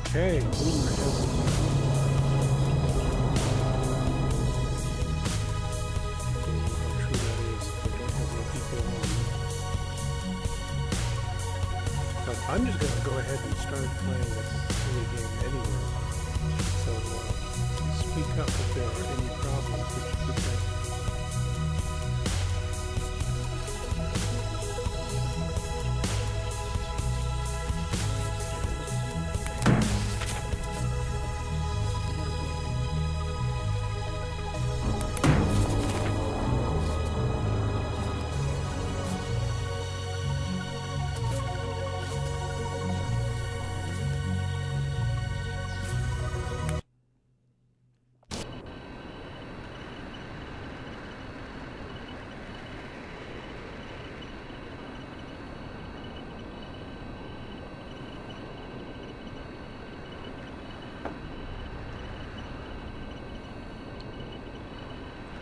Okay, Boomer has how true that is. They don't have any people on. But I'm just going to go ahead and start playing this silly game anyway. So speak up if there are any problems that you could think.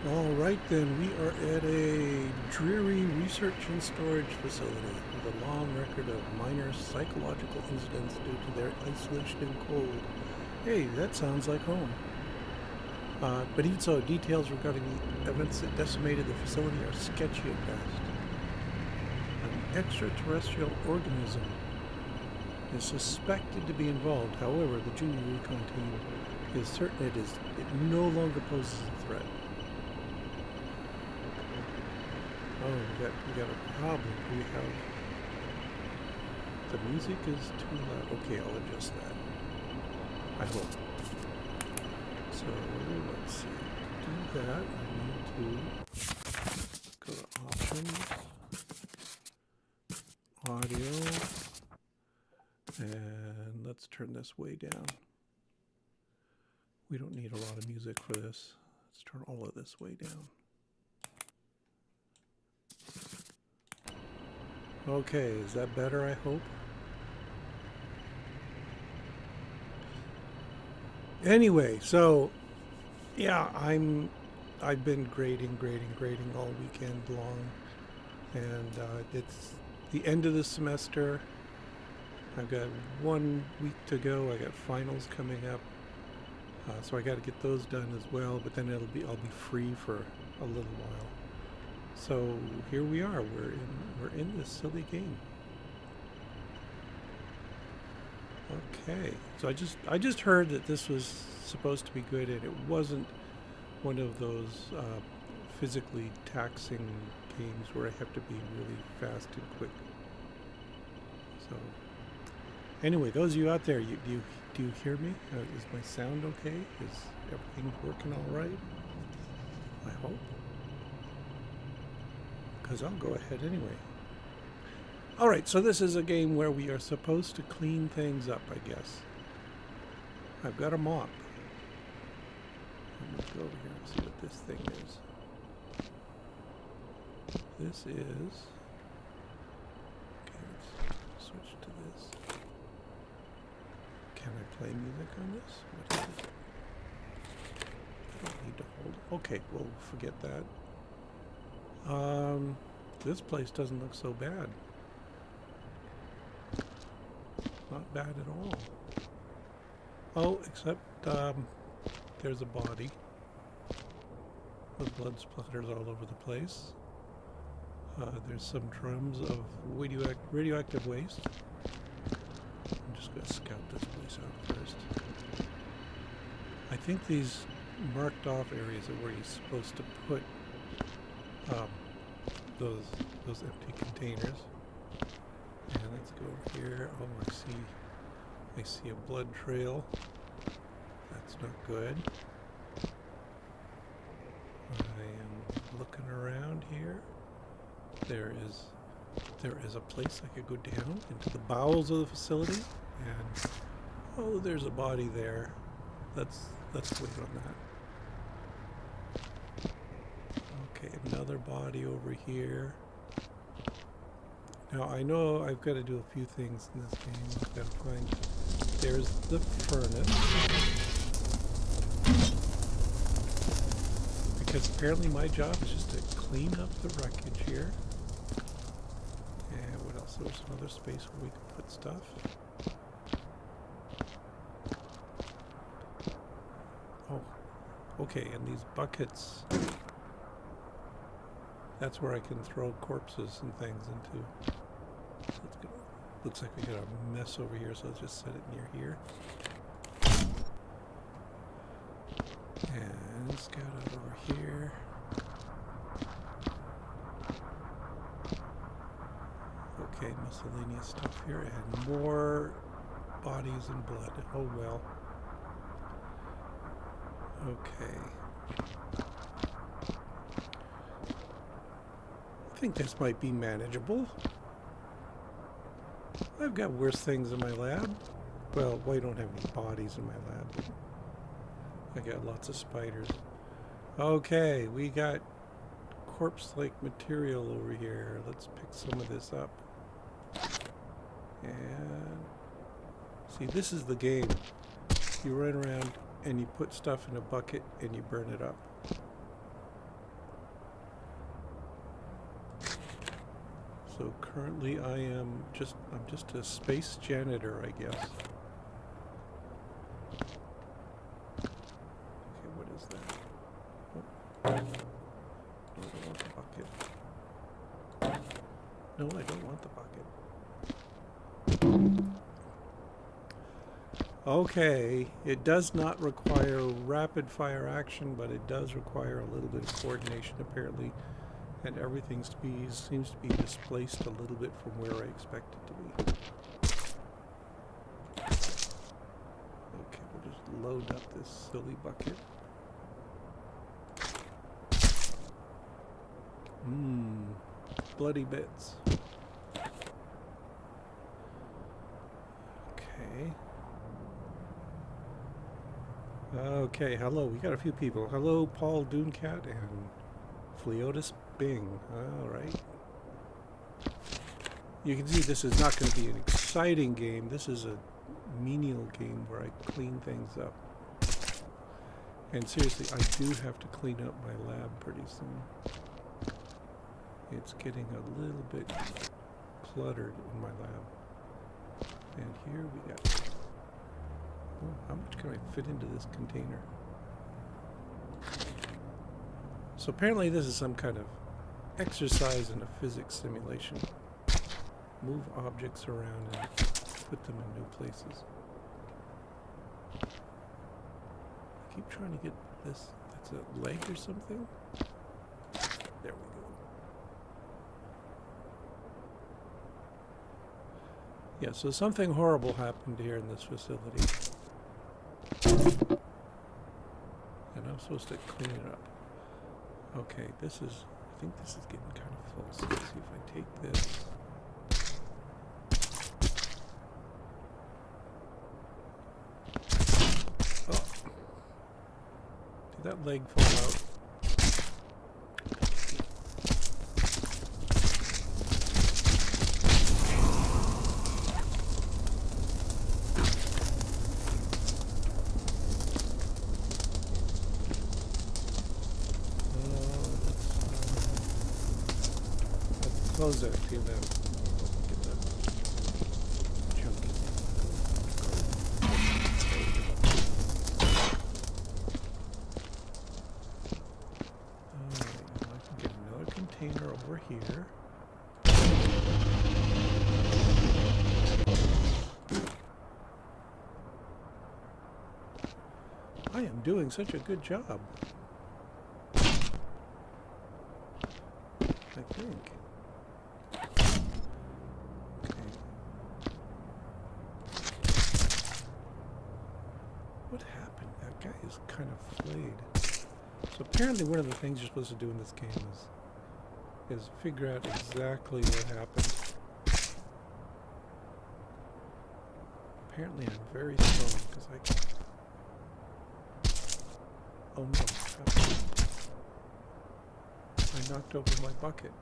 All right, then, we are at a dreary research and storage facility with a long record of minor psychological incidents due to their isolation and cold. Hey, that sounds like home. But even so, details regarding the events that decimated the facility are sketchy at best. An extraterrestrial organism is suspected to be involved. However, the junior recon team is certain it no longer poses a threat. Oh, we got a problem. We have... The music is too loud. Okay, I'll adjust that. I hope. So, let's see. To do that, I need to go to Options, Audio, and let's turn this way down. We don't need a lot of music for this. Let's turn all of this way down. Okay, is that better, I hope? Anyway, so yeah, I've been grading all weekend long, and it's the end of the semester. I've got 1 week to go. I got finals coming up, so I got to get those done as well. But then I'll be free for a little while. So here we are. We're in this silly game. Okay. So I just heard that this was supposed to be good, and it wasn't one of those physically taxing games where I have to be really fast and quick. So anyway, those of you out there, do you hear me? Is my sound okay? Is everything working all right? I hope. Because I'll go ahead anyway. Alright, so this is a game where we are supposed to clean things up, I guess. I've got a mop. Let me go over here and see what this thing is. This is... Okay, let's switch to this. Can I play music on this? What is it? I don't need to hold... Okay, we'll forget that. This place doesn't look so bad. Not bad at all. Oh, except there's a body with blood splatters all over the place. There's some drums of radioactive waste. I'm just going to scout this place out first. I think these marked off areas are where you're supposed to put those empty containers. And let's go here. Oh, I see a blood trail. That's not good. I am looking around here. There is a place I could go down into the bowels of the facility, and oh, there's a body there. Let's wait on that. Okay, another body over here. Now I know I've got to do a few things in this game. I've got to find. There's the furnace, because apparently my job is just to clean up the wreckage here. And what else? There's some other space where we can put stuff. Okay, and these buckets, that's where I can throw corpses and things into. So let's go. Looks like we got a mess over here, so let's just set it near here. And scout out over here. Okay, miscellaneous stuff here, and more bodies and blood. Oh well. Okay. I think this might be manageable. I've got worse things in my lab. Well, I don't have any bodies in my lab, but I got lots of spiders. Okay, we got corpse-like material over here. Let's pick some of this up. And see, this is the game. You run around and you put stuff in a bucket and you burn it up. So currently I'm just a space janitor, I guess. Okay, what is that? Oh. No, I don't want the bucket. No, I don't want the bucket. Okay, it does not require rapid fire action, but it does require a little bit of coordination apparently. And everything seems to be displaced a little bit from where I expect it to be. Okay, we'll just load up this silly bucket. Bloody bits. Okay. Okay, hello, we got a few people. Hello, Paul Dooncat and Fleotis Bing. Alright. You can see this is not going to be an exciting game. This is a menial game where I clean things up. And seriously, I do have to clean up my lab pretty soon. It's getting a little bit cluttered in my lab. And here we got... Oh, how much can I fit into this container? So apparently this is some kind of exercise in a physics simulation. Move objects around and put them in new places. I keep trying to get this. That's a leg or something? There we go. Yeah, so something horrible happened here in this facility. And I'm supposed to clean it up. Okay, this is, I think this is getting kind of full, so let's see if I take this. Oh. Did that leg fall out? Close that to them. Get that junk. I can get another container over here. I am doing such a good job. I think. What happened? That guy is kind of flayed. So apparently one of the things you're supposed to do in this game is figure out exactly what happened. Apparently I'm very strong because oh no, I knocked over my bucket.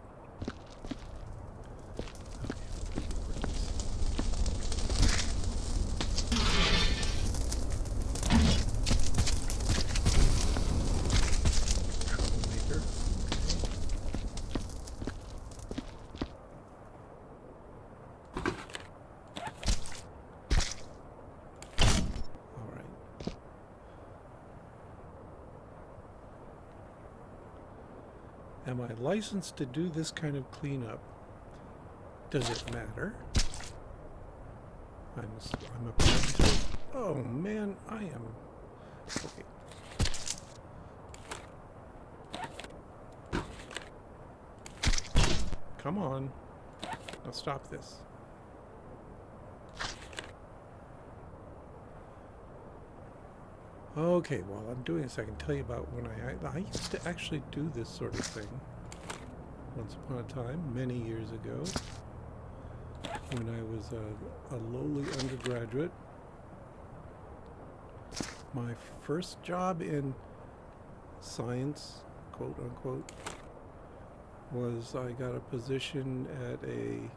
Am I licensed to do this kind of cleanup? Does it matter? I'm a to. Oh man, I am. Okay. Come on. Now stop this. Okay, while I'm doing this, I can tell you about when I used to actually do this sort of thing once upon a time, many years ago, when I was a lowly undergraduate. My first job in science, quote unquote, was I got a position at a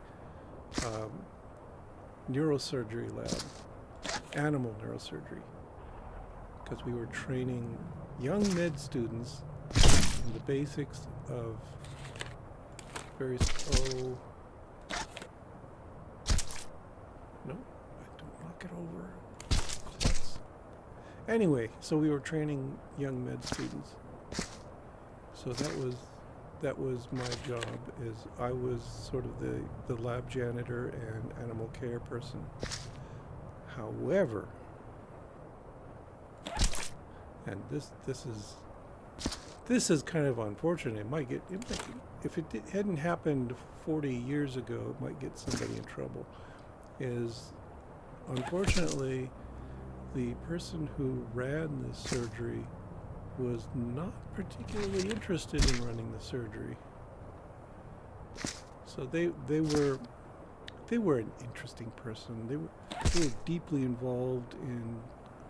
neurosurgery lab, animal neurosurgery, because we were training young med students in the basics of various, no, I don't knock it over. Klutz. Anyway, so we were training young med students. So that was my job, is I was sort of the lab janitor and animal care person. However, and this is kind of unfortunate. If it hadn't happened 40 years ago, it might get somebody in trouble. Is unfortunately the person who ran this surgery was not particularly interested in running the surgery. So they were an interesting person. They were deeply involved in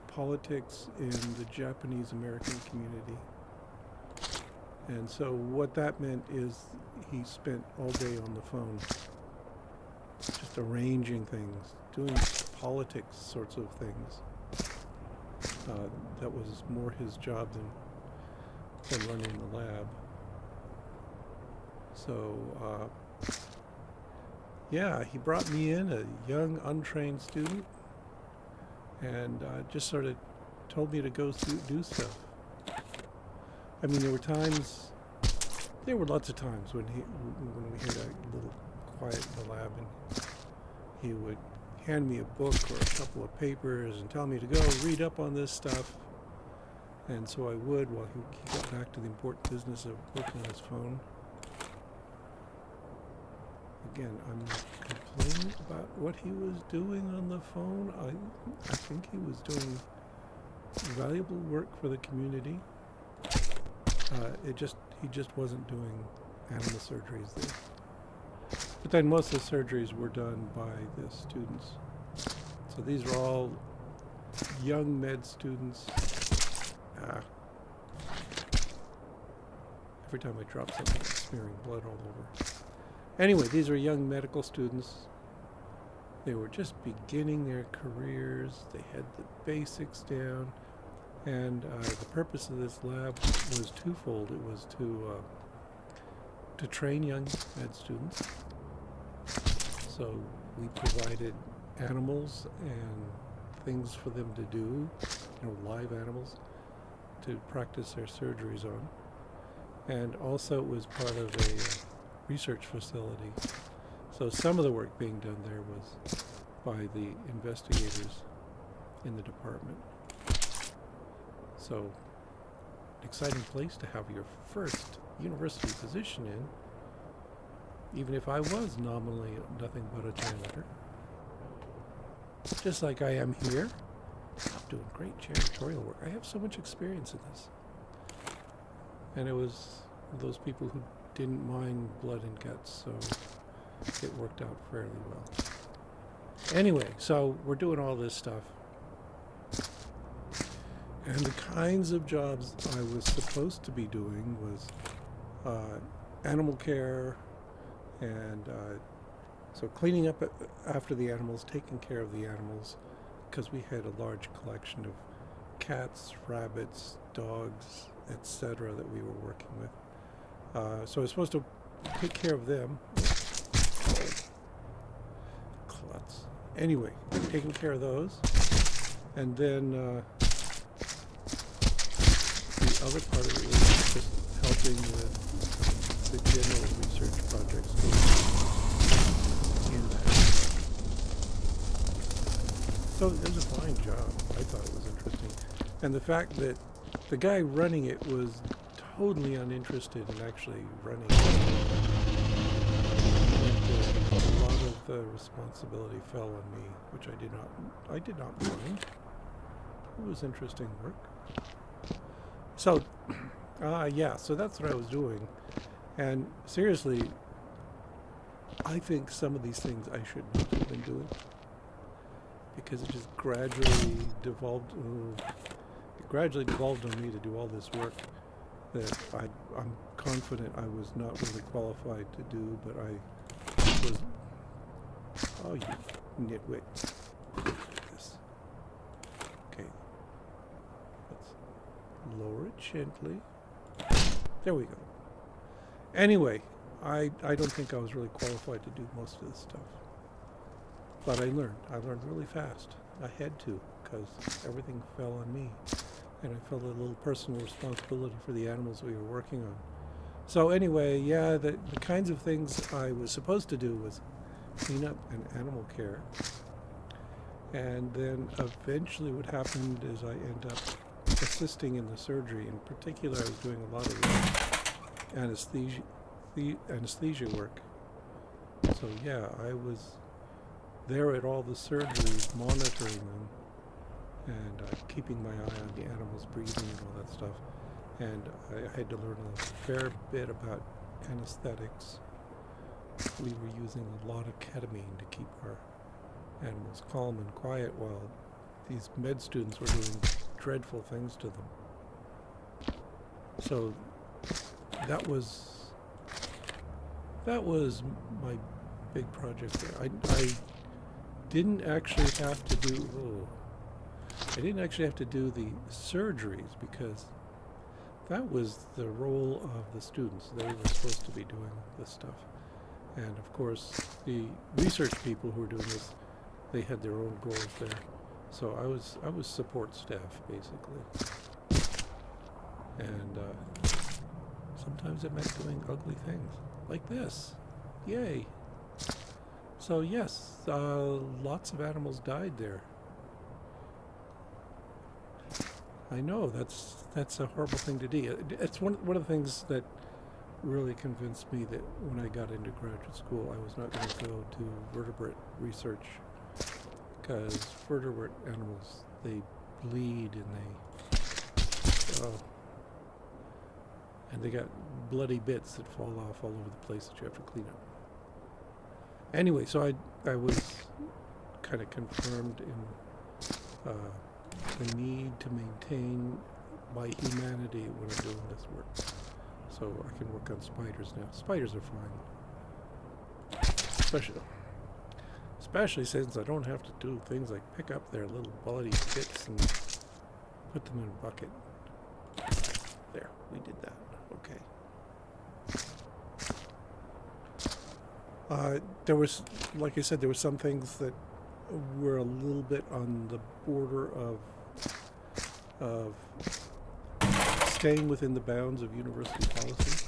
politics in the Japanese American community. And so what that meant is he spent all day on the phone, just arranging things, doing politics sorts of things. That was more his job than running the lab. So, yeah, he brought me in, a young, untrained student, and just sort of told me to go do stuff. I mean, there were lots of times when we had a little quiet in the lab, and he would hand me a book or a couple of papers and tell me to go read up on this stuff. And so I would, while he got back to the important business of working on his phone. Again, I'm not complaining about what he was doing on the phone. I think he was doing valuable work for the community. He just wasn't doing animal surgeries there. But then most of the surgeries were done by the students. So these are all young med students. Every time I drop something, it's smearing blood all over. Anyway, these are young medical students. They were just beginning their careers. They had the basics down. And the purpose of this lab was twofold. It was to train young med students. So we provided animals and things for them to do, live animals, to practice their surgeries on. And also it was part of a research facility. So some of the work being done there was by the investigators in the department. So, an exciting place to have your first university position in, even if I was nominally nothing but a janitor. Just like I am here. I'm doing great janitorial work. I have so much experience in this. And it was those people who didn't mind blood and guts, so it worked out fairly well. Anyway, so we're doing all this stuff. And the kinds of jobs I was supposed to be doing was animal care, and so cleaning up after the animals, taking care of the animals, because we had a large collection of cats, rabbits, dogs, etc. that we were working with. So I was supposed to take care of them. Klutz. Anyway, taking care of those, and then the other part of it was just helping with the general research projects going on in that. So it was a fine job. I thought it was interesting. And the fact that the guy running it was totally uninterested in actually running it. And a lot of the responsibility fell on me, which I did not mind. It was interesting work. So, yeah, so that's what I was doing. And seriously, I think some of these things I should not have been doing, because it just gradually devolved on me to do all this work that I'm confident I was not really qualified to do, but I was. Oh, you nitwit. This. Okay. Let's lower it gently. There we go. Anyway, I don't think I was really qualified to do most of this stuff. But I learned really fast. I had to, because everything fell on me. And I felt a little personal responsibility for the animals we were working on. So anyway, yeah, the kinds of things I was supposed to do was clean up and animal care. And then eventually what happened is I ended up assisting in the surgery. In particular, I was doing a lot of anesthesia work. So yeah, I was there at all the surgeries, monitoring them, and keeping my eye on the animals breathing and all that stuff. And I had to learn a fair bit about anesthetics. We were using a lot of ketamine to keep our animals calm and quiet while these med students were doing dreadful things to them. So that was my big project there. I didn't actually have to do the surgeries, because that was the role of the students. They were supposed to be doing this stuff. And of course, the research people who were doing this, they had their own goals there. So I was support staff, basically. And sometimes it meant doing ugly things, like this. Yay. So yes, lots of animals died there. I know, that's a horrible thing to do. It's one of the things that really convinced me that when I got into graduate school, I was not going to go to vertebrate research, because vertebrate animals, they bleed and they got bloody bits that fall off all over the place that you have to clean up. Anyway, so I was kind of confirmed in the need to maintain my humanity when I'm doing this work. So I can work on spiders now. Spiders are fine. Especially since I don't have to do things like pick up their little bloody bits and put them in a bucket. There, we did that. Okay. There was, like I said, there were some things that were a little bit on the border of staying within the bounds of university policy.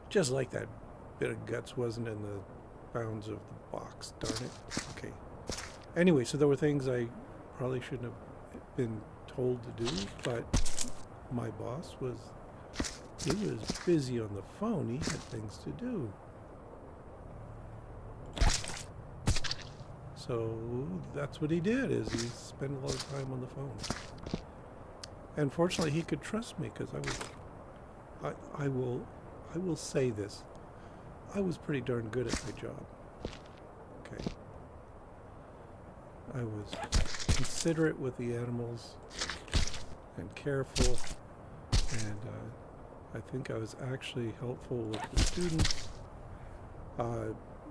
Just like that bit of guts wasn't in the bounds of the box, darn it. Okay. Anyway, so there were things I probably shouldn't have been told to do, but my boss was busy on the phone. He had things to do. So that's what he did, is he spent a lot of time on the phone. And fortunately, he could trust me, because I will say this. I was pretty darn good at my job. Okay. I was considerate with the animals and careful, and I think I was actually helpful with the students.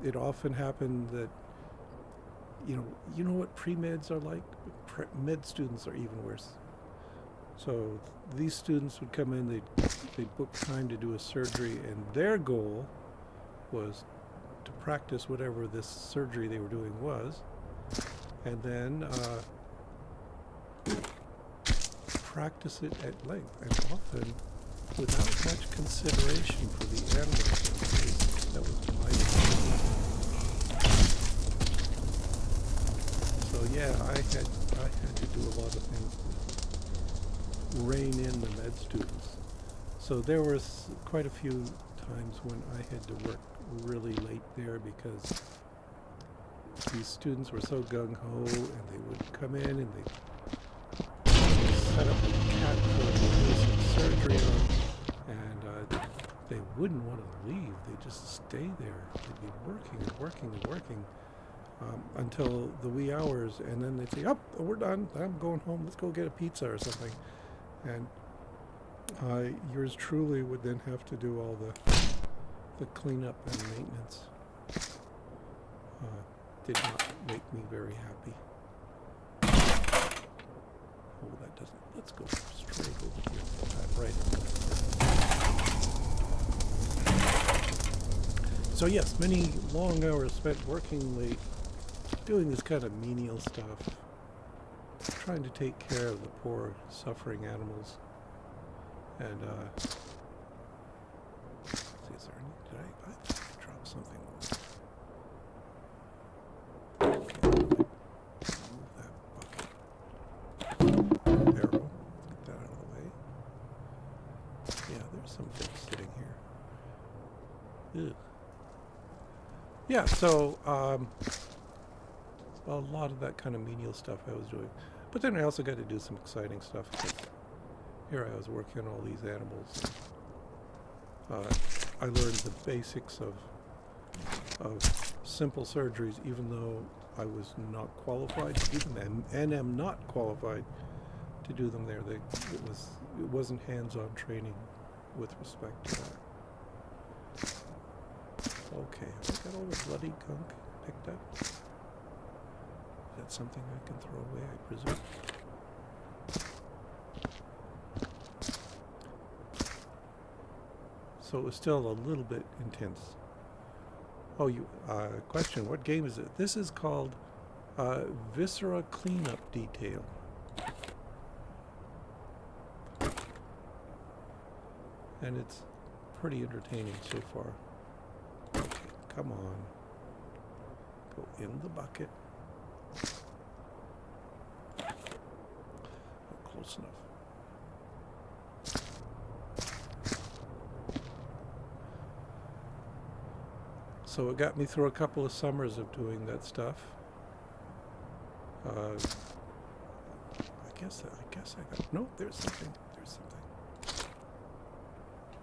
It often happened that, you know what pre-meds are like? Med students are even worse. So these students would come in, they'd book time to do a surgery, and their goal was to practice whatever this surgery they were doing was, and then practice it at length. And often without much consideration for the animals. That was my mistake. So yeah, I had to do a lot of things to rein in the med students. So there was quite a few times when I had to work really late there because these students were so gung-ho, and they would come in and they'd set up a cat for surgery on, and they wouldn't want to leave. They'd just stay there. They'd be working and working and working until the wee hours, and then they'd say, "Oh, we're done. I'm going home. Let's go get a pizza or something." And yours truly would then have to do all the cleanup and maintenance. Did not make me very happy. Oh, that doesn't. Let's go straight over here. Right. So yes, many long hours spent working late, doing this kind of menial stuff, trying to take care of the poor, suffering animals. And let's see, is there any? Did I drop something? Yeah, so a lot of that kind of menial stuff I was doing. But then I also got to do some exciting stuff. Here I was working on all these animals. I learned the basics of simple surgeries, even though I was not qualified to do them, and am not qualified to do them there. It wasn't hands-on training with respect to that. Okay, have I got all the bloody gunk picked up? Is that something I can throw away, I presume? So it was still a little bit intense. Oh, question, what game is it? This is called Viscera Cleanup Detail. And it's pretty entertaining so far. Come on. Go in the bucket. Not close enough. So it got me through a couple of summers of doing that stuff. I guess I got. No, there's something.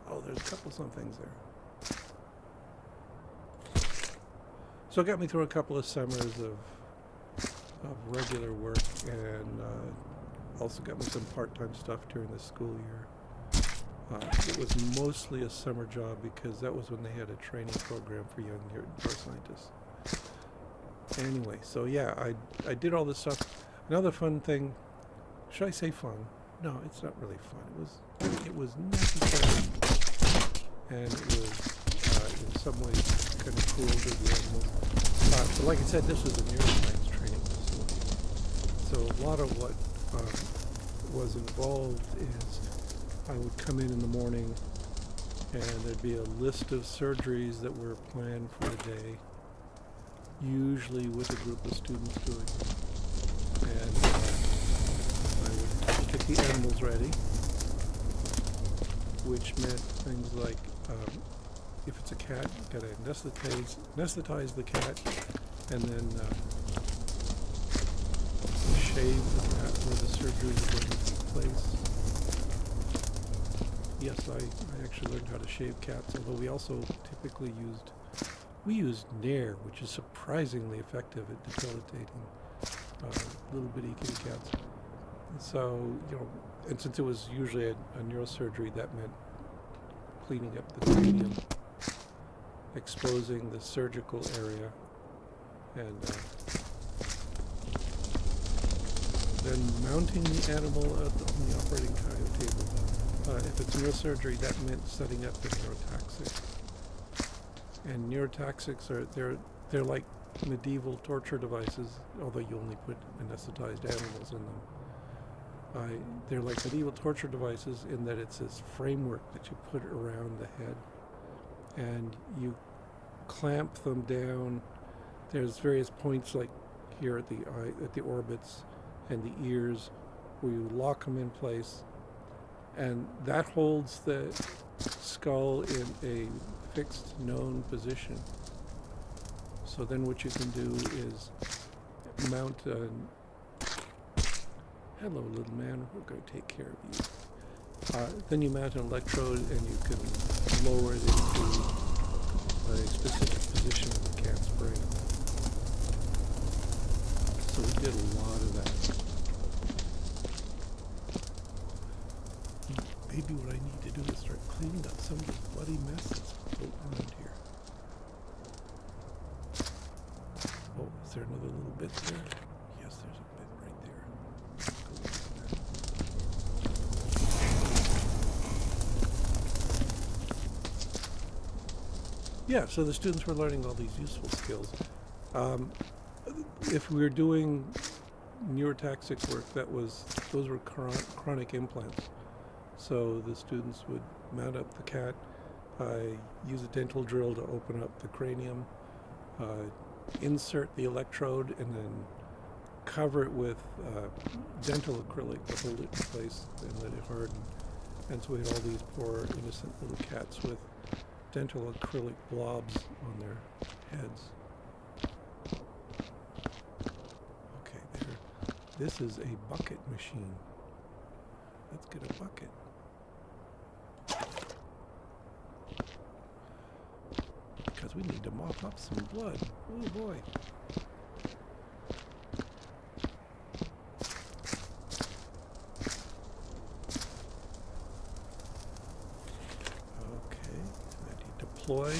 Oh, there's a couple somethings there. So it got me through a couple of summers of regular work, and also got me some part-time stuff during the school year. It was mostly a summer job because that was when they had a training program for young neuroscientists. Anyway, so yeah, I did all this stuff. Another fun thing, should I say fun? No, it's not really fun. It was necessary, and it was in some ways kind of cruel to the animals. But like I said, this was a neuroscience training facility. So a lot of what was involved is I would come in the morning, and there'd be a list of surgeries that were planned for the day, usually with a group of students doing them. And I would get the animals ready, which meant things like if it's a cat, you gotta anesthetize the cat, and then shave the cat where the surgery is going to take place. Yes, I actually learned how to shave cats, although we also typically used Nair, which is surprisingly effective at debilitating little bitty kitty cats. So, and since it was usually a neurosurgery, that meant cleaning up the cranium, exposing the surgical area, and then mounting the animal on the operating table. If it's neurosurgery, that meant setting up the neurotaxic. And neurotaxics they're like medieval torture devices, although you only put anesthetized animals in them. They're like medieval torture devices in that it's this framework that you put around the head, and you clamp them down. There's various points like here at the eye, at the orbits and the ears, where you lock them in place, and that holds the skull in a fixed known position. So then what you can do is mount a... Hello, little man, we're going to take care of you. Then you mount an electrode and you can lower it into a specific position in the cat's brain. So we did a lot of that. Maybe what I need to do is start cleaning up some of this bloody mess that's floating around here. Oh, is there another little bit there? Yes, there's a bit right there. Go look at that. Yeah, so the students were learning all these useful skills. If we were doing neurotaxic work, those were chronic implants. So the students would mount up the cat, use a dental drill to open up the cranium, insert the electrode, and then cover it with dental acrylic to hold it in place and let it harden. And so we had all these poor innocent little cats with dental acrylic blobs on their heads. Okay, there. This is a bucket machine. Let's get a bucket. Because we need to mop up some blood. Oh boy. Okay, I need to deploy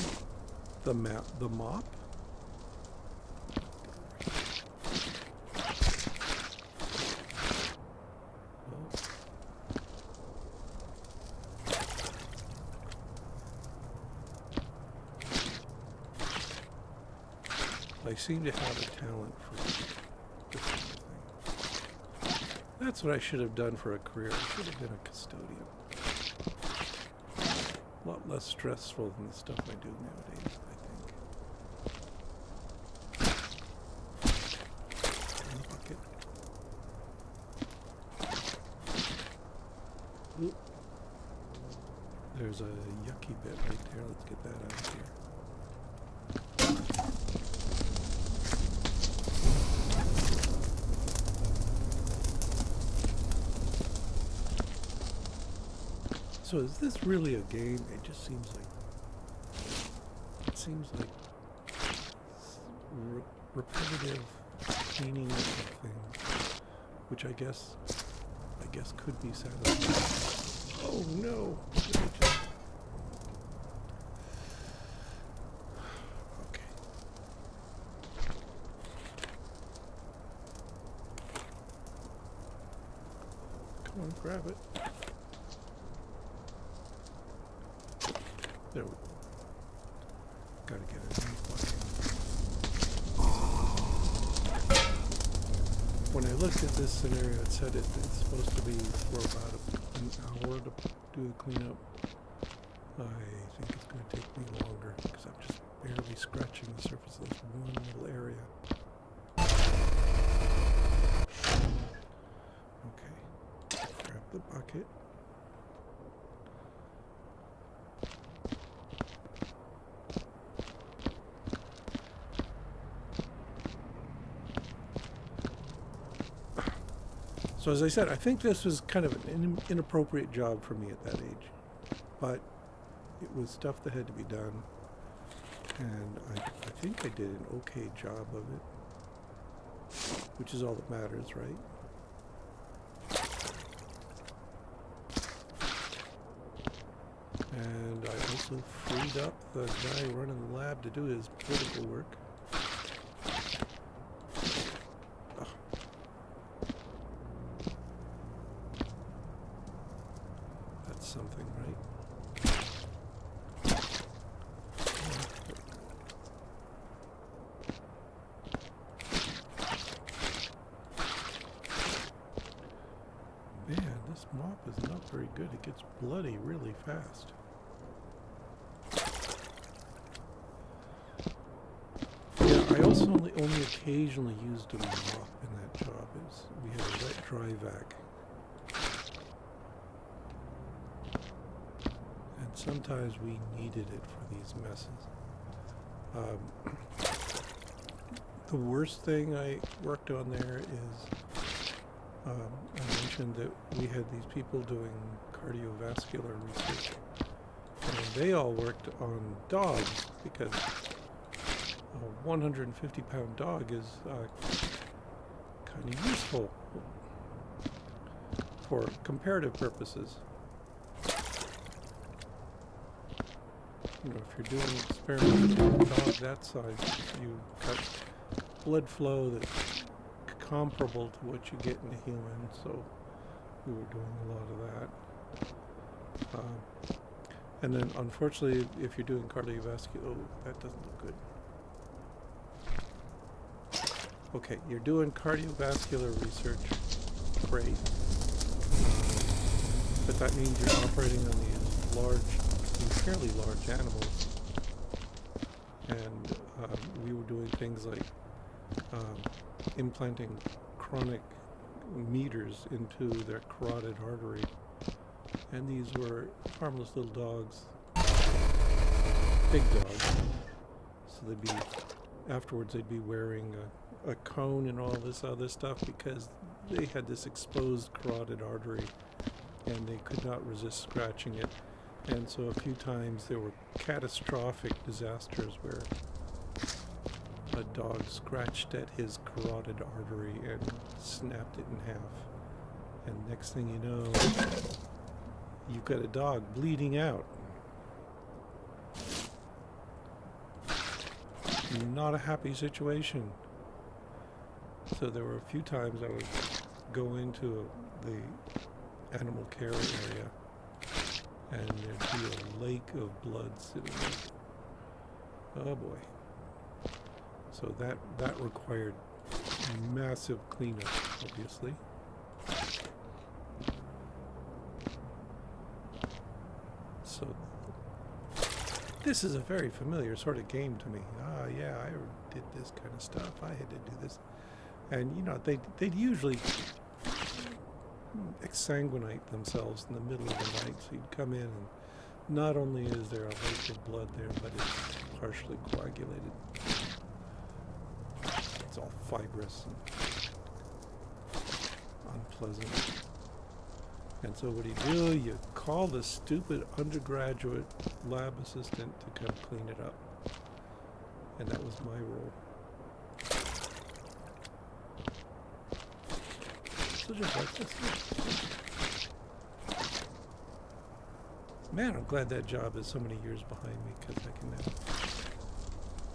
the mop. I seem to have a talent for this kind of thing. That's what I should have done for a career. I should have been a custodian. A lot less stressful than the stuff I do nowadays, I think. Bucket. Oop. There's a yucky bit right there. Let's get that out of here. So is this really a game? It just seems like repetitive cleaning of things, which I guess could be satisfying. Oh no! Okay. Come on, grab it. There we go. Gotta get it in the bucket. When I looked at this scenario, it said it's supposed to be for about an hour to do the cleanup. I think it's going to take me longer because I'm just barely scratching the surface of this one little area. Okay. Grab the bucket. So as I said, I think this was kind of an inappropriate job for me at that age, but it was stuff that had to be done, and I think I did an okay job of it, which is all that matters, right? And I also freed up the guy running the lab to do his political work. Something, right? Man, this mop is not very good. It gets bloody really fast. Yeah, I also only occasionally used a mop in that job. We had a wet dry vac. And sometimes we needed it for these messes. The worst thing I worked on there is I mentioned that we had these people doing cardiovascular research, and they all worked on dogs because a 150-pound dog is kind of useful for comparative purposes. You know, if you're doing experiments with a dog that size, you cut blood flow that's comparable to what you get in a human, so we were doing a lot of that. And then, unfortunately, if you're doing cardiovascular, oh, that doesn't look good. Okay, you're doing cardiovascular research, great, but that means you're operating on these fairly large animals, and we were doing things like implanting chronic meters into their carotid artery, and these were harmless little dogs, big dogs, so afterwards they'd be wearing a cone and all this other stuff because they had this exposed carotid artery and they could not resist scratching it. And so a few times there were catastrophic disasters where a dog scratched at his carotid artery and snapped it in half. And next thing you know, you've got a dog bleeding out. Not a happy situation. So there were a few times I would go into the animal care area and there'd be a lake of blood sitting there. Oh boy. So that required massive cleanup, obviously. So this is a very familiar sort of game to me. Ah, yeah, I did this kind of stuff. I had to do this. And, you know, they'd usually exsanguinate themselves in the middle of the night. So you'd come in and not only is there a lake of blood there, but it's partially coagulated. It's all fibrous and unpleasant. And so what do? You call the stupid undergraduate lab assistant to come clean it up. And that was my role. So just like this. Man, I'm glad that job is so many years behind me because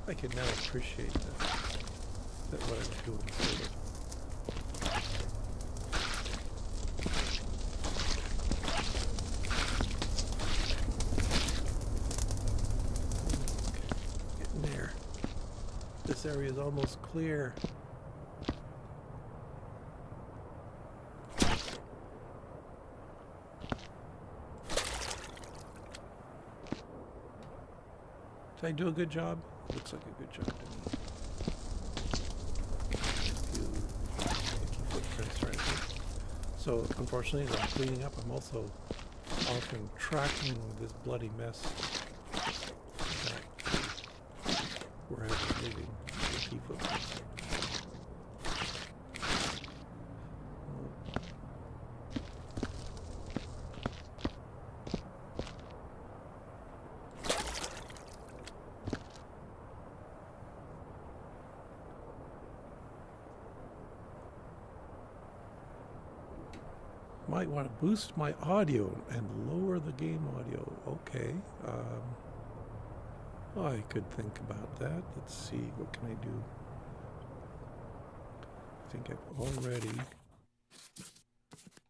I can now appreciate that what I was doing sort of. Getting there. This area is almost clear. Did I do a good job? Looks like a good job to me. Footprints or anything. So unfortunately, as I'm cleaning up, I'm also often tracking this bloody mess back to where I was leaving the key footprints. Might want to boost my audio and lower the game audio. Okay. I could think about that. Let's see. What can I do? I think I've already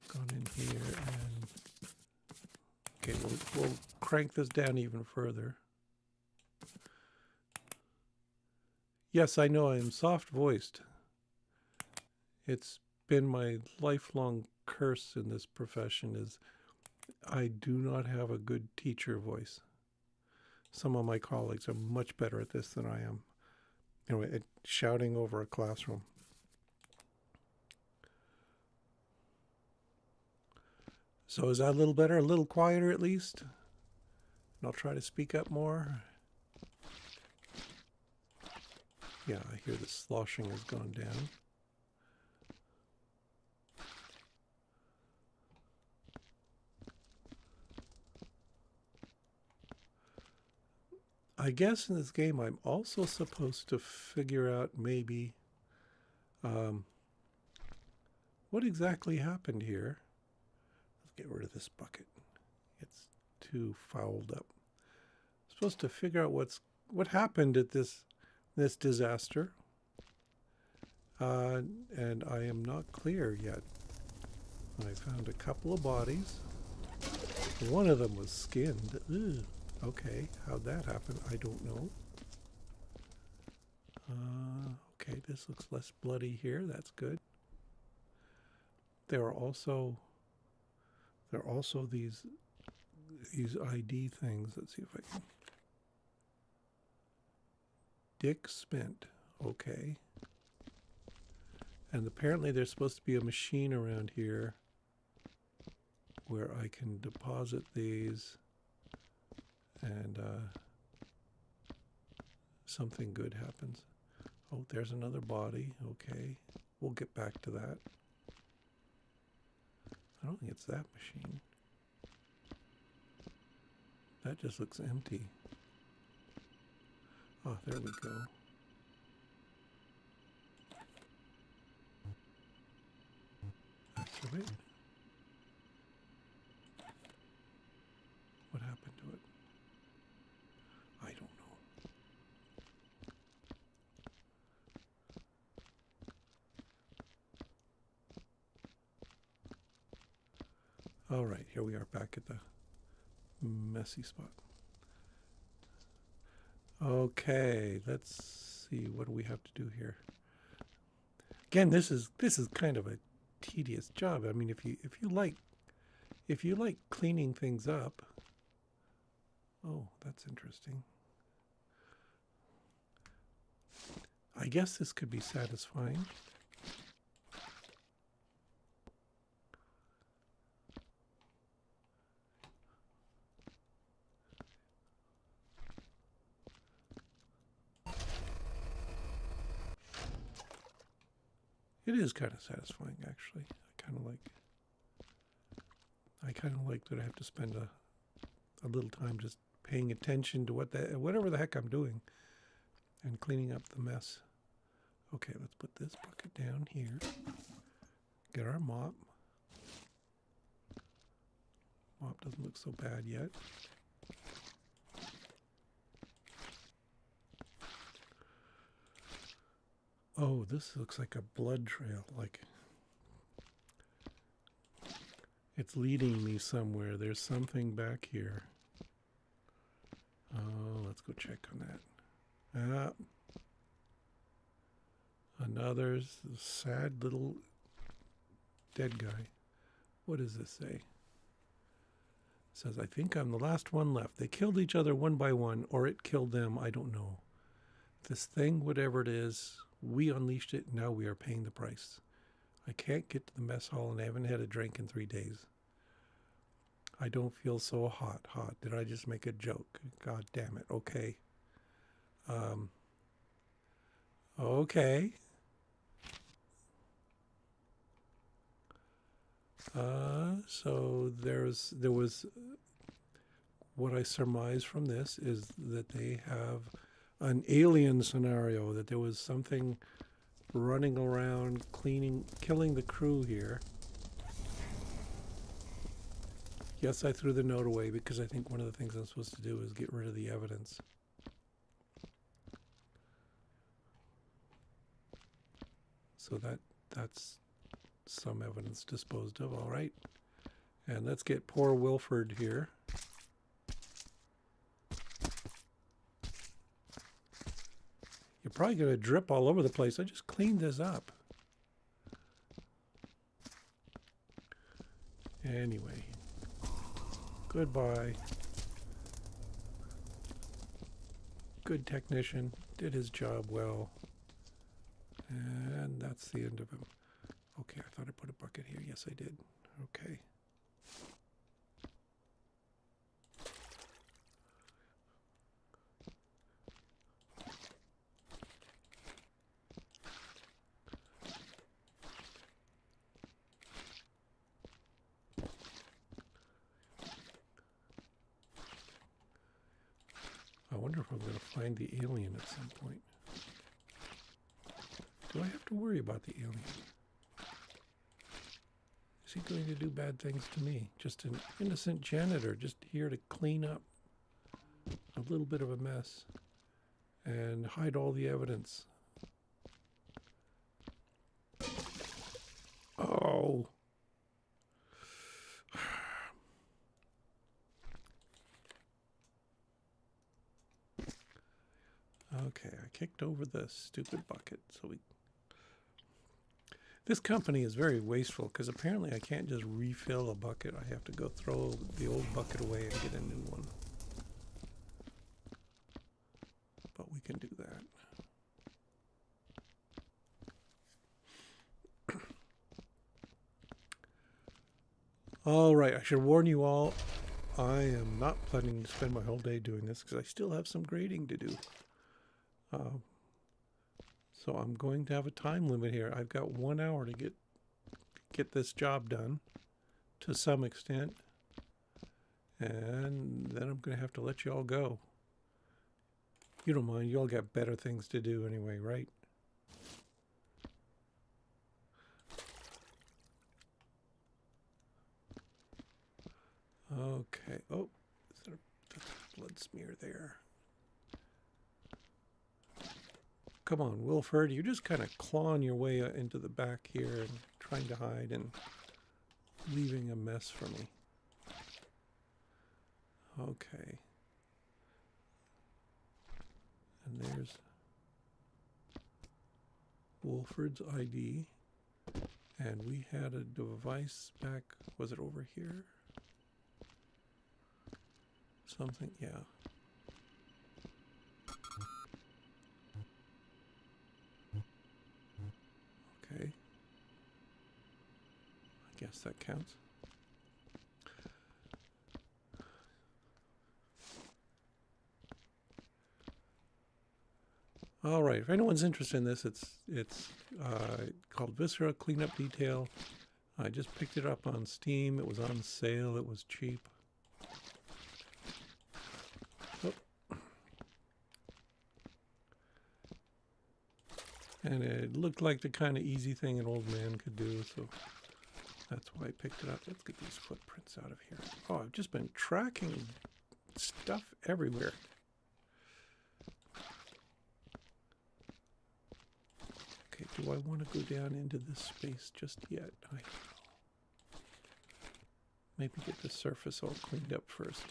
gone in here and... Okay, we'll crank this down even further. Yes, I know I am soft-voiced. It's been my lifelong curse in this profession is I do not have a good teacher voice. Some of my colleagues are much better at this than I am. You know, at shouting over a classroom. So is that a little better, a little quieter at least? And I'll try to speak up more. Yeah, I hear the sloshing has gone down. I guess in this game I'm also supposed to figure out maybe what exactly happened here. Let's get rid of this bucket. It's too fouled up. I'm supposed to figure out what happened at this disaster. And I am not clear yet. I found a couple of bodies. One of them was skinned. Ugh. Okay, how'd that happen? I don't know. Okay, this looks less bloody here. That's good. There are also these ID things. Let's see if I can. Dick Spent. Okay. And apparently there's supposed to be a machine around here where I can deposit these and something good happens. Oh, there's another body. Okay. We'll get back to that. I don't think it's that machine. That just looks empty. Oh, there we go. Activate. What happened to it? I don't know. All right, here we are back at the messy spot. Okay, let's see, what do we have to do here? Again, this is kind of a tedious job. I mean, if you like cleaning things up. Oh, that's interesting. I guess this could be satisfying. It is kind of satisfying, actually. I kind of like that I have to spend a little time just paying attention to whatever the heck I'm doing and cleaning up the mess. Okay, let's put this bucket down here. Get our mop. Mop doesn't look so bad yet. Oh, this looks like a blood trail. Like it's leading me somewhere. There's something back here. Oh, let's go check on that. Another sad little dead guy. What does this say? It says, I think I'm the last one left. They killed each other one by one, or it killed them. I don't know. This thing, whatever it is, we unleashed it. Now we are paying the price. I can't get to the mess hall and I haven't had a drink in 3 days. I don't feel so hot. Did I just make a joke? God damn it. Okay. Okay. So there was what I surmise from this is that they have an alien scenario, that there was something running around killing the crew here. Yes, I threw the note away because I think one of the things I'm supposed to do is get rid of the evidence. So that's some evidence disposed of, all right. And let's get poor Wilford here. You're probably going to drip all over the place. I just cleaned this up. Anyway, goodbye. Good technician, did his job well. And that's the end of him. Okay, I thought I put a bucket here. Yes, I did. Okay. I wonder if I'm going to find the alien at some point. Do I have to worry about the alien? Is he going to do bad things to me? Just an innocent janitor, just here to clean up a little bit of a mess and hide all the evidence. Oh. Okay, I kicked over the stupid bucket, so we... This company is very wasteful because apparently I can't just refill a bucket. I have to go throw the old bucket away and get a new one. But we can do that. All right, I should warn you all, I am not planning to spend my whole day doing this because I still have some grading to do. So I'm going to have a time limit here. I've got 1 hour to get this job done to some extent. And then I'm going to have to let you all go. You don't mind, you all got better things to do anyway, right? Okay. Oh, that's a blood smear there. Come on, Wilford, you're just kind of clawing your way into the back here and trying to hide and leaving a mess for me. Okay. And there's Wilford's ID. And we had a device back, was it over here? Something, yeah. Okay. I guess that counts. All right, if anyone's interested in this, it's called Viscera Cleanup Detail. I just picked it up on Steam. It was on sale. It was cheap. Oh. And it looked like the kind of easy thing an old man could do, so that's why I picked it up. Let's get these footprints out of here. Oh, I've just been tracking stuff everywhere. Okay, do I want to go down into this space just yet? I don't know. Maybe get the surface all cleaned up first.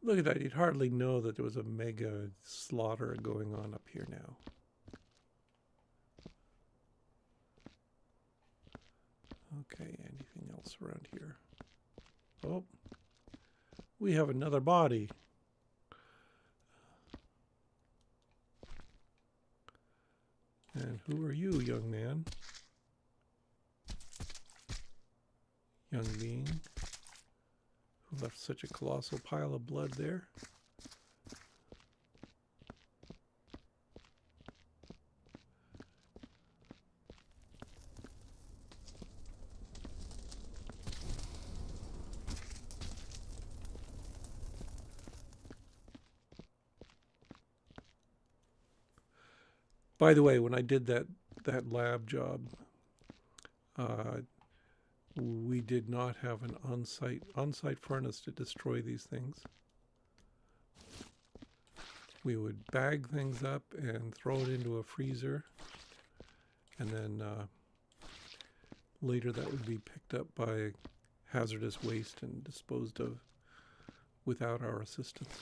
Look at that, you'd hardly know that there was a mega slaughter going on up here now. Okay, anything else around here? Oh, we have another body. And who are you, young man? Young being? Who left such a colossal pile of blood there? By the way, when I did that lab job, we did not have an on-site furnace to destroy these things. We would bag things up and throw it into a freezer And then later that would be picked up by hazardous waste and disposed of without our assistance.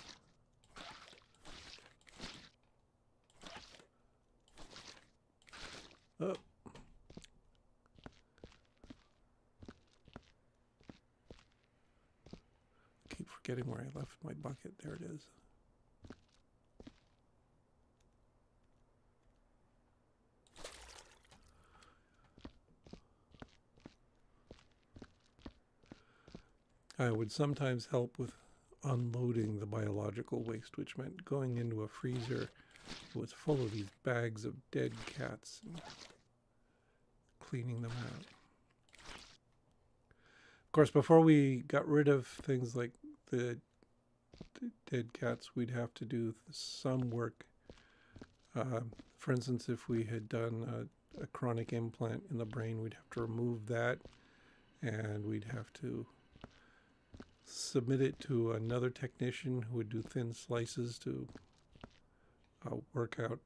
Oh. Keep forgetting where I left my bucket. There it is. I would sometimes help with unloading the biological waste, which meant going into a freezer that was full of these bags of dead cats and cleaning them out. Of course, before we got rid of things like the dead cats, we'd have to do some work. For instance, if we had done a chronic implant in the brain, we'd have to remove that, and we'd have to submit it to another technician who would do thin slices to work out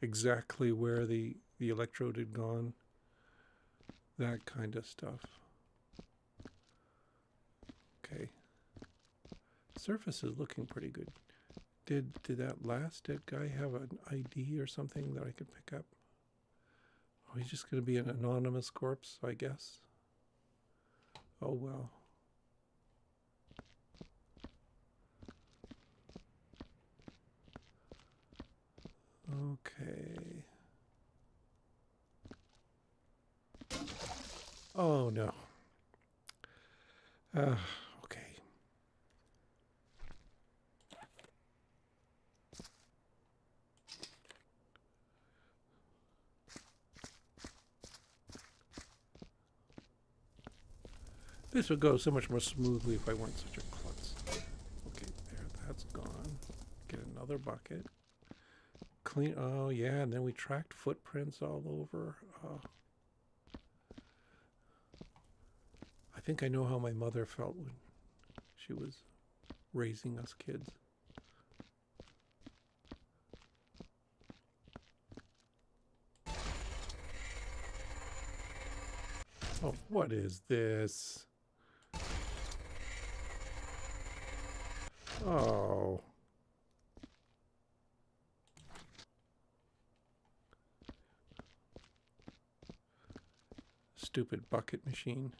exactly where the electrode had gone, that kind of stuff. Okay, surface is looking pretty good. Did that last dead guy have an ID or something that I could pick up? Oh, he's just going to be an anonymous corpse, I guess. Oh well. Okay. Oh no. Okay. This would go so much more smoothly if I weren't such a klutz. Okay, there, that's gone. Get another bucket. Clean, oh yeah, and then we tracked footprints all over. I think I know how my mother felt when she was raising us kids. Oh, what is this? Oh. Stupid bucket machine.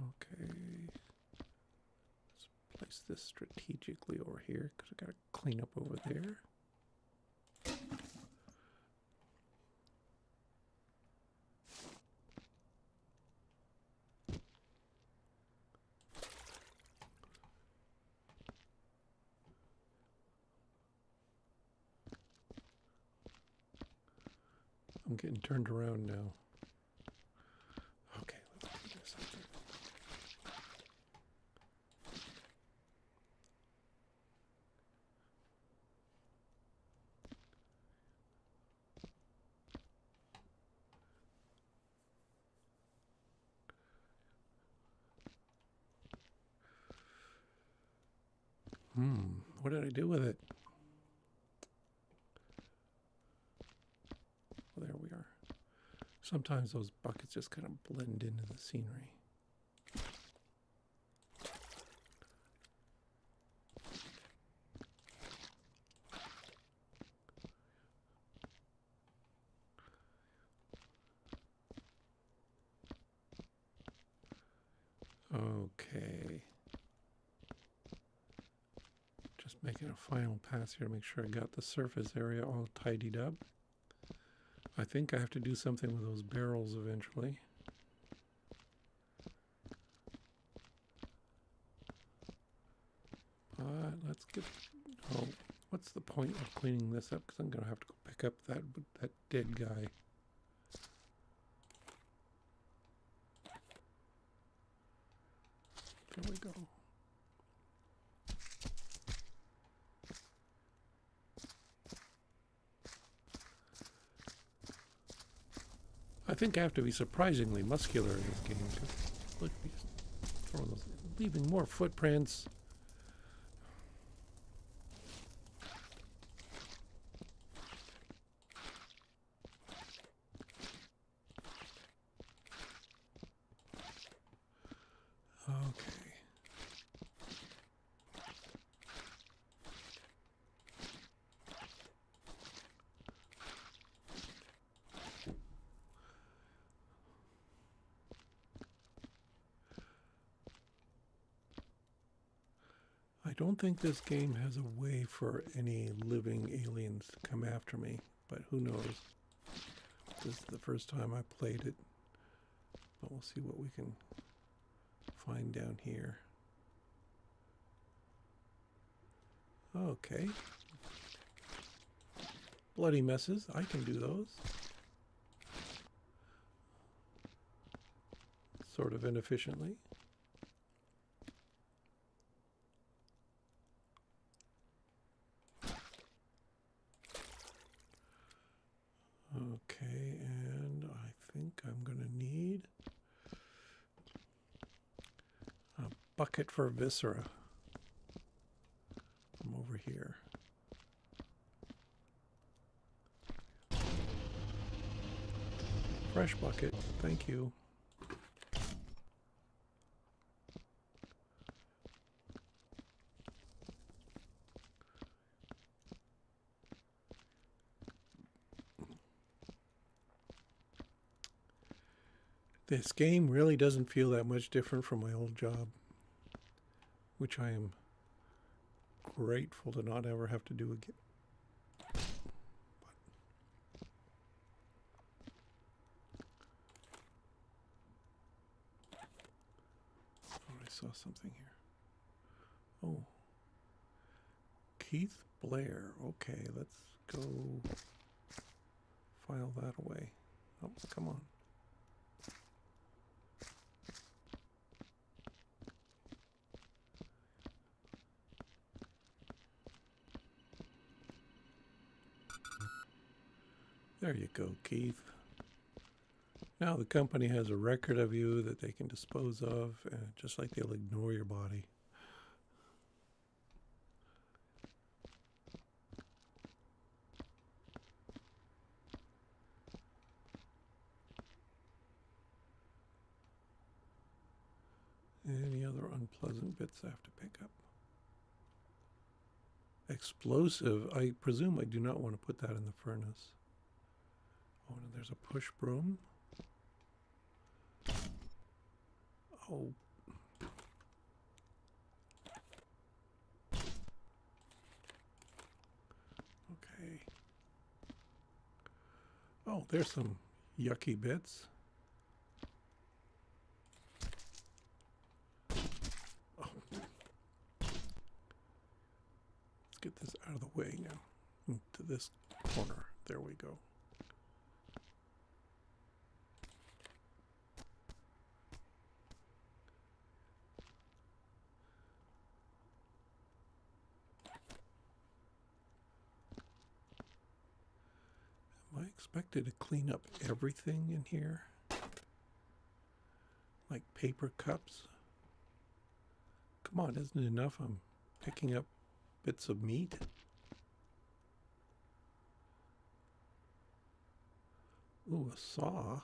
Okay. Let's place this strategically over here because I got to clean up over there. I'm getting turned around now. Okay, let's do this up there. What did I do with it? Well, there we are. Sometimes those buckets just kind of blend into the scenery. Okay. Just making a final pass here to make sure I got the surface area all tidied up. I think I have to do something with those barrels eventually. But let's get... Oh, what's the point of cleaning this up? Because I'm going to have to go pick up that dead guy. There we go. I think I have to be surprisingly muscular in this game. Look, he's throwing those, leaving more footprints. Okay. I don't think this game has a way for any living aliens to come after me, but who knows? This is the first time I played it, but we'll see what we can find down here. Okay. Bloody messes, I can do those. Sort of inefficiently. Okay, and I think I'm going to need a bucket for viscera from over here. Fresh bucket, thank you. This game really doesn't feel that much different from my old job, which I am grateful to not ever have to do again. Oh, I saw something here. Oh, Keith Blair. Okay, let's go file that away. Oh, come on. There you go, Keith. Now the company has a record of you that they can dispose of, just like they'll ignore your body. Any other unpleasant bits I have to pick up? Explosive. I presume I do not want to put that in the furnace. Oh, and there's a push broom. Oh. Okay. Oh, there's some yucky bits. Oh. Let's get this out of the way now. Into this corner. There we go. Am I expected to clean up everything in here? Like paper cups? Come on, isn't it enough I'm picking up bits of meat? Ooh, a saw.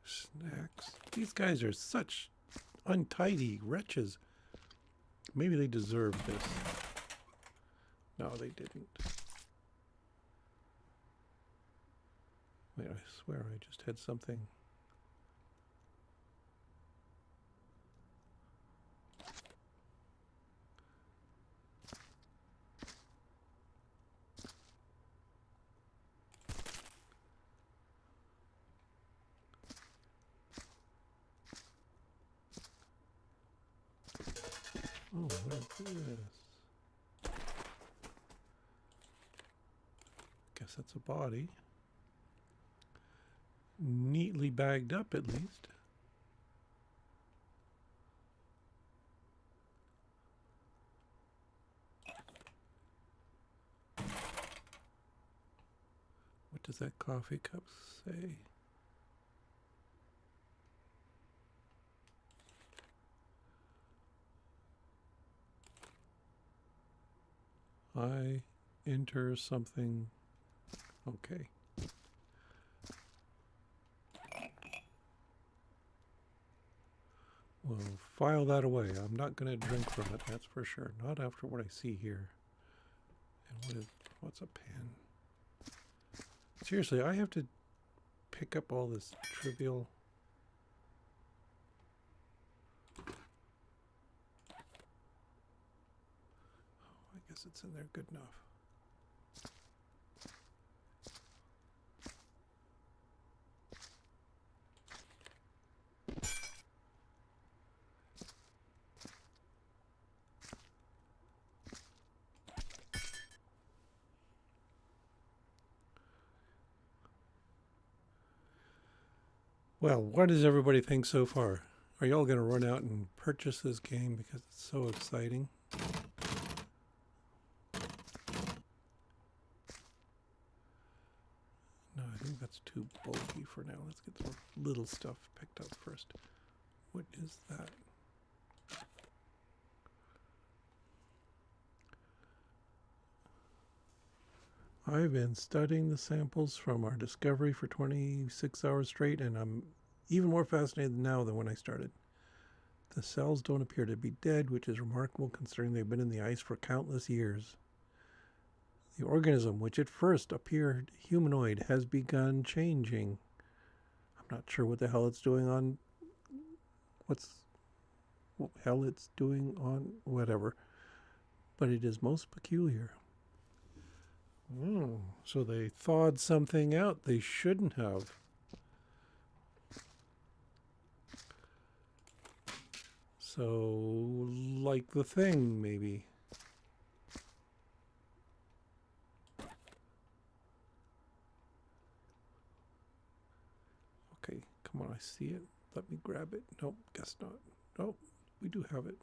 Snacks. These guys are such untidy wretches. Maybe they deserve this. No, they didn't. Wait, I swear I just had something. Oh, what is this? Guess that's a body. Neatly bagged up, at least. What does that coffee cup say? I enter something. Okay. Well, file that away. I'm not going to drink from it, that's for sure. Not after what I see here. And what's a pen? Seriously, I have to pick up all this trivial... Oh, I guess it's in there good enough. Well, what does everybody think so far? Are y'all going to run out and purchase this game because it's so exciting? No, I think that's too bulky for now. Let's get the little stuff picked up first. What is that? I've been studying the samples from our discovery for 26 hours straight, and I'm even more fascinated now than when I started. The cells don't appear to be dead, which is remarkable considering they've been in the ice for countless years. The organism, which at first appeared humanoid, has begun changing. I'm not sure what the hell it's doing on... what hell it's doing on whatever. But it is most peculiar. Oh, so they thawed something out they shouldn't have. So, like the thing, maybe. Okay, come on, I see it. Let me grab it. Nope, guess not. Nope, we do have it.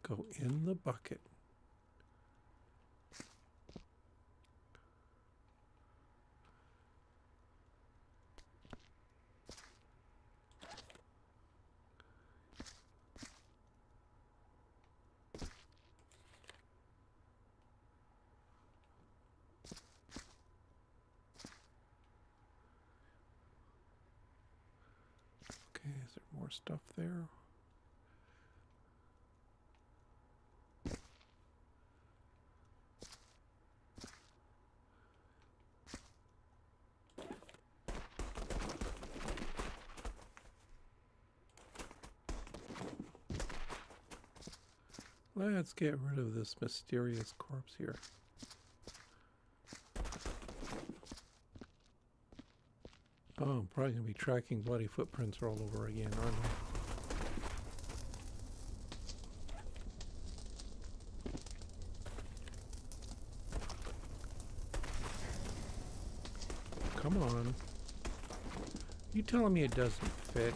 Go in the bucket. Okay, is there more stuff there? Let's get rid of this mysterious corpse here. Oh, I'm probably going to be tracking bloody footprints all over again, aren't I? Come on. You telling me it doesn't fit?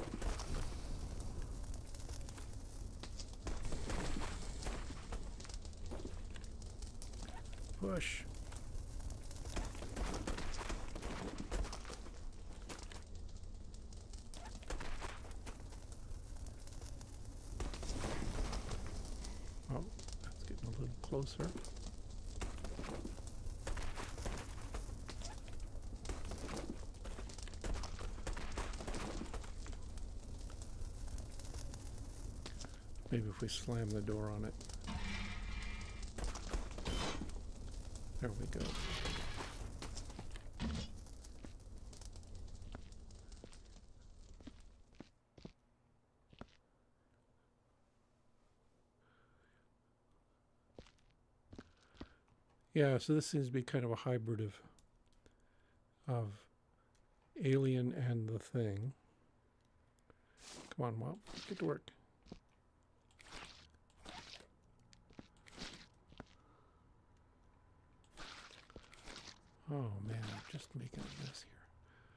Push. Oh, that's getting a little closer. Maybe if we slam the door on it. There we go. Yeah, so this seems to be kind of a hybrid of Alien and The Thing. Come on, Mom, get to work. Oh man, I'm just making a mess here.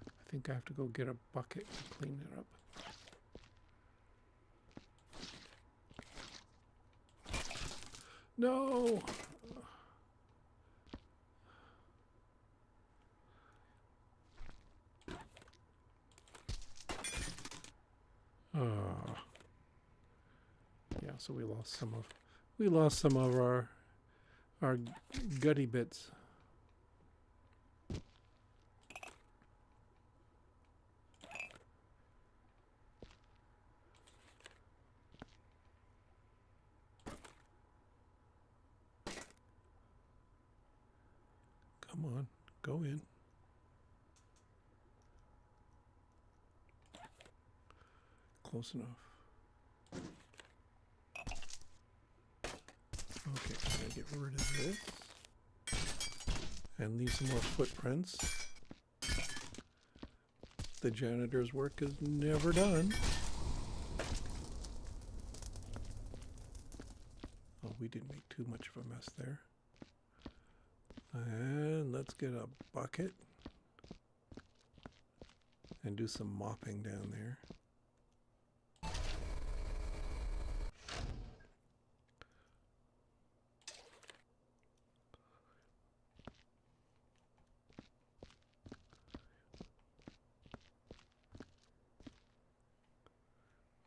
I think I have to go get a bucket and clean it up. No! Yeah, so we lost some of our gutty bits. Come on, go in. Close enough. Okay, I'm gonna get rid of this and leave some more footprints. The janitor's work is never done. Oh, we didn't make too much of a mess there. And let's get a bucket and do some mopping down there.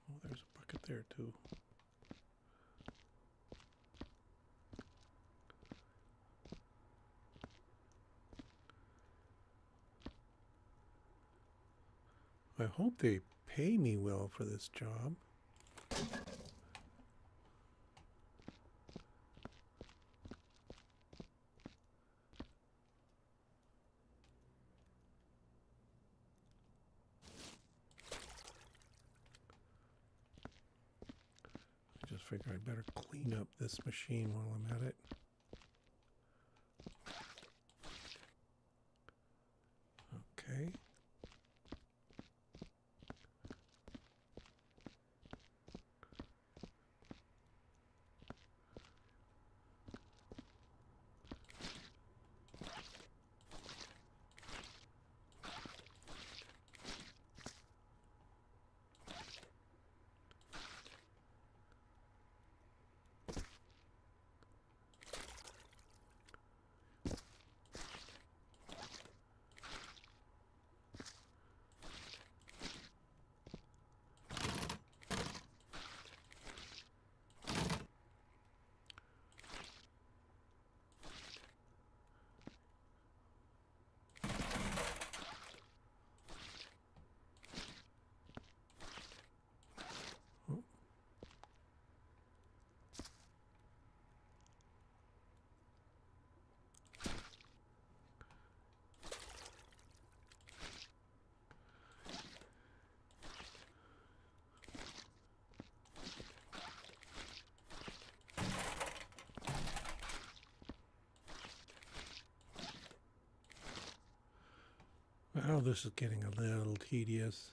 Oh, there's a bucket there too. I hope they pay me well for this job. I just figure I'd better clean up this machine while I'm at it. Okay. Well, this is getting a little tedious.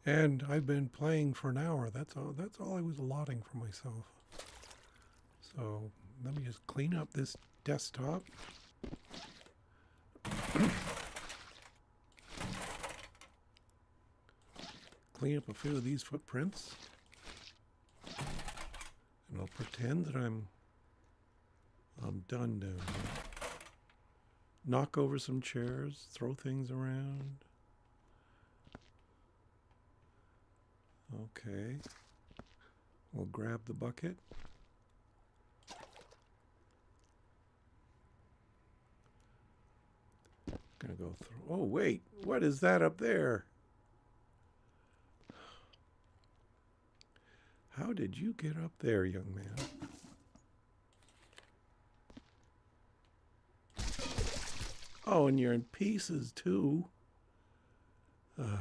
And I've been playing for an hour. That's all I was allotting for myself. So let me just clean up this desktop. Clean up a few of these footprints. And I'll pretend that I'm done down here. Knock over some chairs, throw things around. Okay. We'll grab the bucket. Gonna go through. Oh, wait. What is that up there? How did you get up there, young man? Oh, and you're in pieces, too. Okay.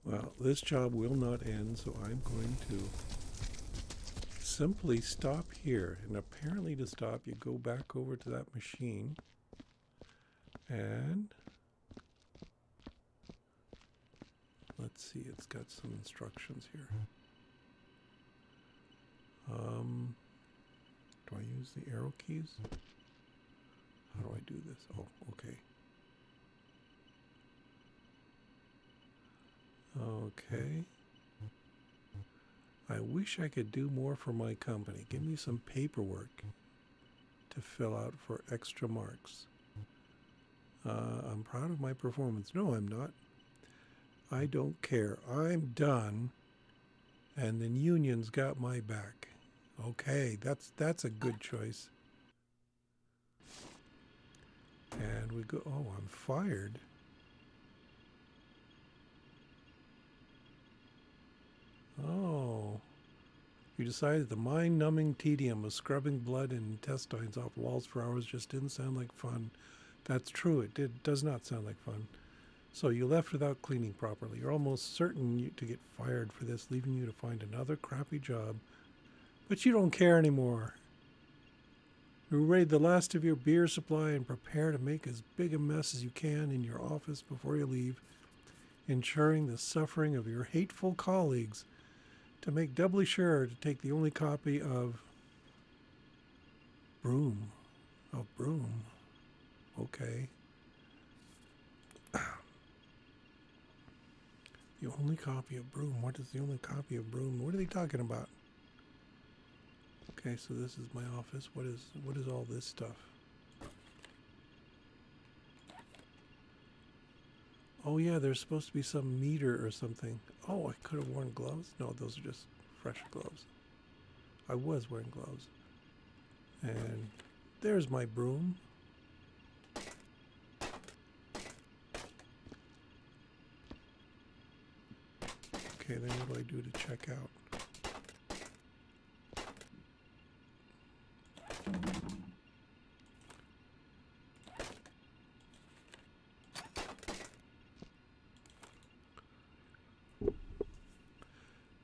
Well, this job will not end, so I'm going to simply stop here. And apparently to stop, you go back over to that machine. And let's see, it's got some instructions here. Do I use the arrow keys? How do I do this? Oh, okay. Okay. I wish I could do more for my company. Give me some paperwork to fill out for extra marks. I'm proud of my performance. No, I'm not. I don't care. I'm done. And the union's got my back. Okay, that's a good choice. And we go, oh, I'm fired. Oh. You decided the mind-numbing tedium of scrubbing blood and intestines off walls for hours just didn't sound like fun. That's true, it does not sound like fun. So you left without cleaning properly. You're almost certain to get fired for this, leaving you to find another crappy job. But you don't care anymore. You raid the last of your beer supply and prepare to make as big a mess as you can in your office before you leave, ensuring the suffering of your hateful colleagues. To make doubly sure to take the only copy of Broom. Oh, Broom. Okay. The only copy of Broom. What is the only copy of Broom? What are they talking about? Okay, so this is my office. What is all this stuff? Oh yeah, there's supposed to be some meter or something. Oh, I could have worn gloves? No, those are just fresh gloves. I was wearing gloves. And there's my broom. Okay, then what do I do to check out?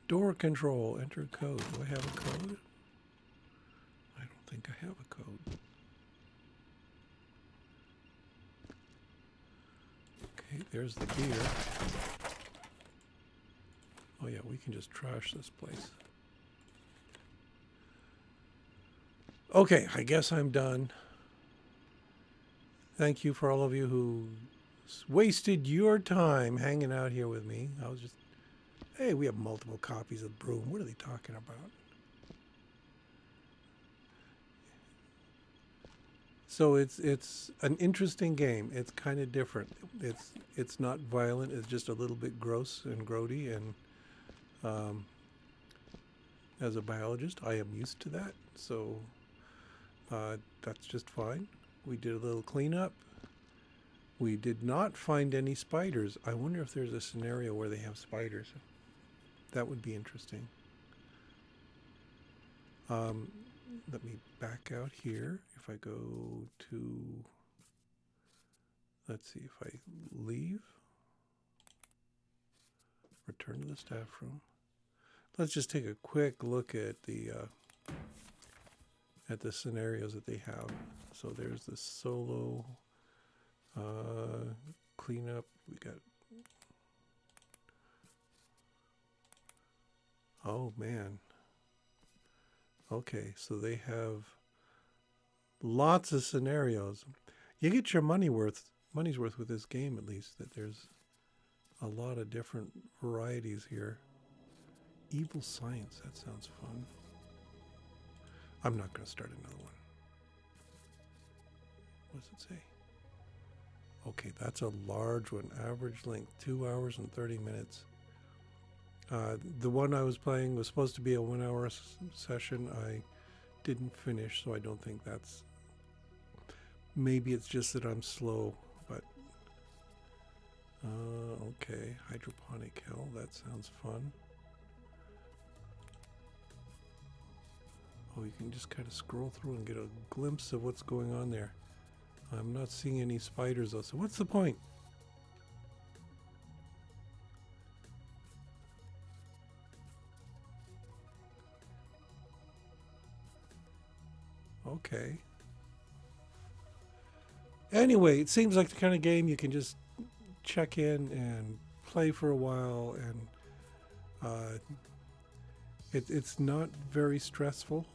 Door control, enter code. Do I have a code? I don't think I have a code. Okay, there's the beer. Oh yeah, we can just trash this place. Okay, I guess I'm done. Thank you for all of you who wasted your time hanging out here with me. I was just, hey, we have multiple copies of Broom. What are they talking about? So it's an interesting game. It's kind of different. It's not violent. It's just a little bit gross and grody. And as a biologist, I am used to that. So that's just fine. We did a little cleanup. We did not find any spiders. I wonder if there's a scenario where they have spiders. That would be interesting. Let me back out here. If I go to, let's see, if I leave, return to the staff room. Let's just take a quick look at the scenarios that they have. So there's the solo cleanup. We got, oh man. Okay, so they have lots of scenarios. You get your money's worth with this game, at least, that there's a lot of different varieties here. Evil Science, that sounds fun. I'm not going to start another one. What does it say? Okay, that's a large one. Average length, 2 hours and 30 minutes. The one I was playing was supposed to be a 1 hour session. I didn't finish, so I don't think that's... Maybe it's just that I'm slow, but Okay, hydroponic hill, that sounds fun. Oh, you can just kind of scroll through and get a glimpse of what's going on there. I'm not seeing any spiders though, so what's the point? Okay. Anyway, it seems like the kind of game you can just check in and play for a while, and it's not very stressful.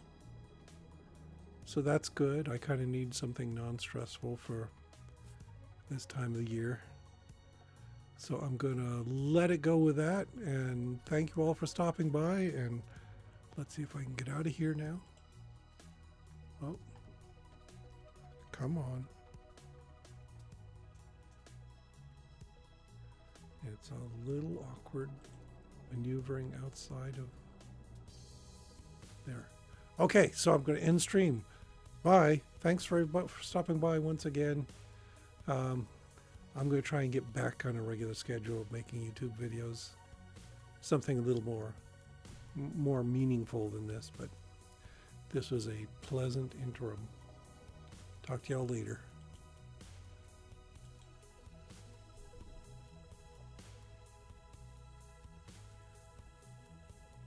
So that's good. I kind of need something non-stressful for this time of the year. So I'm going to let it go with that. And thank you all for stopping by. And let's see if I can get out of here now. Oh, come on. It's a little awkward maneuvering outside of there. Okay, so I'm going to end stream. Bye. Thanks very much for stopping by once again. I'm going to try and get back on a regular schedule of making YouTube videos. Something a little more meaningful than this, but this was a pleasant interim. Talk to y'all later.